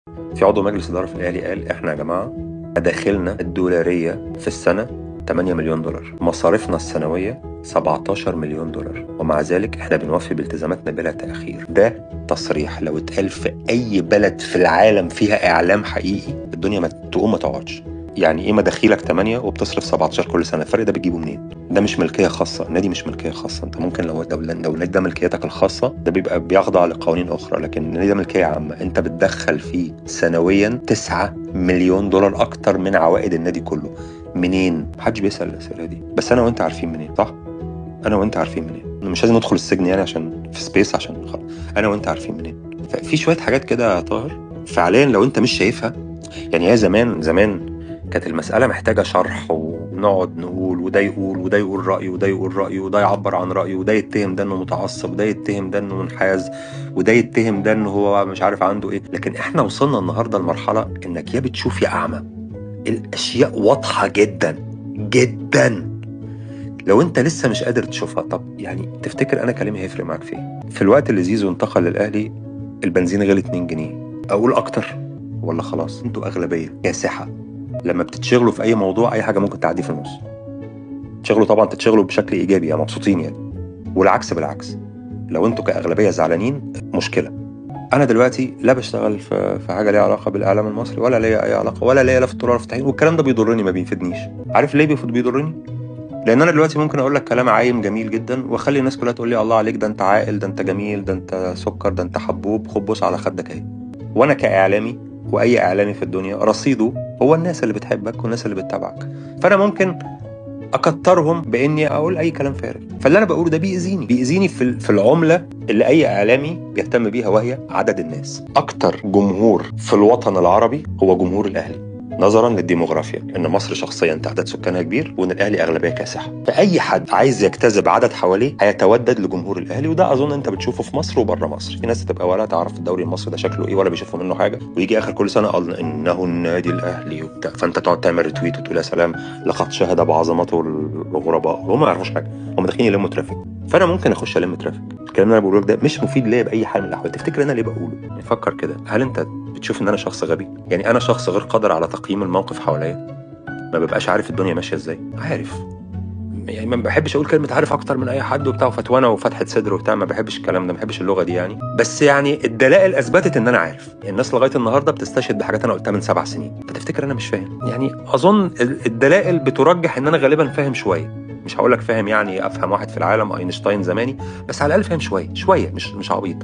في عضو مجلس إدارة في الأهلي قال إحنا يا جماعة مداخلنا الدولارية في السنة 8 مليون دولار، مصاريفنا السنوية 17 مليون دولار، ومع ذلك إحنا بنوفي بالتزاماتنا بلا تأخير. ده تصريح لو اتقال في أي بلد في العالم فيها إعلام حقيقي الدنيا ما تقوم ما تقعدش. يعني إيه مداخيلك 8 وبتصرف 17 كل سنة؟ الفرق ده بتجيبه منين؟ ده مش ملكية خاصة، النادي مش ملكية خاصة. أنت ممكن لو النادي ده ملكيتك الخاصة ده بيبقى بيخضع لقوانين أخرى، لكن النادي ده ملكية عامة. أنت بتدخل فيه سنويا 9 مليون دولار أكتر من عوائد النادي كله. منين؟ محدش بيسأل الأسئلة دي، بس أنا وأنت عارفين منين، صح؟ أنا وأنت عارفين منين؟ مش لازم ندخل السجن يعني عشان في سبيس، عشان خلاص أنا وأنت عارفين منين. ففي شوية حاجات كده يا طاهر فعليا لو أنت مش شايفها، يعني هي زمان كانت المسألة محتاجة شرح ونقعد نقول وده يقول وده يقول رأيه وده يقول رأيه وده يعبر عن رأيه وده يتهم ده انه متعصب وده يتهم ده انه منحاز وده يتهم ده انه هو مش عارف عنده ايه. لكن احنا وصلنا النهاردة لمرحلة انك يا بتشوف يا اعمى. الاشياء واضحة جدا جدا. لو انت لسه مش قادر تشوفها، طب يعني تفتكر انا كلامي هيفرق معاك في ايه؟ في الوقت اللي زيزو انتقل للاهلي البنزين غلي 2 جنيه، اقول اكتر ولا خلاص انتوا اغلبية كاسحة؟ لما بتتشغلوا في اي موضوع اي حاجه ممكن تعدي في النص. تشغلوا طبعا تتشغلوا بشكل ايجابي يعني مبسوطين يعني، والعكس بالعكس. لو انتوا كاغلبيه زعلانين مشكله. انا دلوقتي لا بشتغل في حاجه ليها علاقه بالاعلام المصري ولا ليا اي علاقه ولا ليا لا في الطلوع ولا في التحقيق، والكلام ده بيضرني ما بيفيدنيش. عارف ليه بيضرني؟ لان انا دلوقتي ممكن اقول لك كلام عايم جميل جدا واخلي الناس كلها تقول لي الله عليك، ده انت عاقل، ده انت جميل، ده انت سكر، ده انت حبوب، خد بص على خدك اهي. وانا كاعلامي واي اعلامي في الدنيا رصيده هو الناس اللي بتحبك والناس اللي بتتابعك، فانا ممكن اكترهم باني اقول اي كلام فارغ. فاللي انا بقوله ده بيأذيني في العمله اللي اي اعلامي بيهتم بيها، وهي عدد الناس. اكتر جمهور في الوطن العربي هو جمهور الاهلي، نظرا للديموغرافيا، ان مصر شخصيا تعداد سكانها كبير وان الاهلي اغلبيه كاسحه. فاي حد عايز يجتذب عدد حواليه هيتودد لجمهور الاهلي، وده اظن انت بتشوفه في مصر وبره مصر. في ناس تبقى ولا تعرف الدوري المصري ده شكله ايه ولا بيشوفوا منه حاجه، ويجي اخر كل سنه قال انه النادي الاهلي وبتاع، فانت تقعد تعمل ريتويت وتقول يا سلام لقد شهد بعظمته الغرباء، وهم ما يعرفوش حاجه، هم داخلين يلموا ترافيك. فانا ممكن اخش الم ترافيك. الكلام اللي انا بقوله لك ده مش مفيد ليا باي حال من الاحوال. تفتكر انا ليه بقوله؟ يعني فكر كده، هل انت بتشوف ان انا شخص غبي؟ يعني انا شخص غير قادر على تقييم الموقف حواليا؟ ما ببقاش عارف الدنيا ماشيه ازاي؟ عارف. يعني ما بحبش اقول كلمه عارف اكتر من اي حد وبتاع فتوانه وفتحه صدر وبتاع، ما بحبش الكلام ده، ما بحبش اللغه دي يعني. بس يعني الدلائل اثبتت ان انا عارف. يعني الناس لغايه النهارده بتستشهد بحاجات انا قلتها من 7 سنين. انت تفتكر انا مش فاهم؟ يعني اظن الدلائل بترجح ان انا غالبا فاهم شويه. مش هقول لك فاهم يعني افهم واحد في العالم اينشتاين زماني، بس على الاقل فاهم شويه مش عبيط.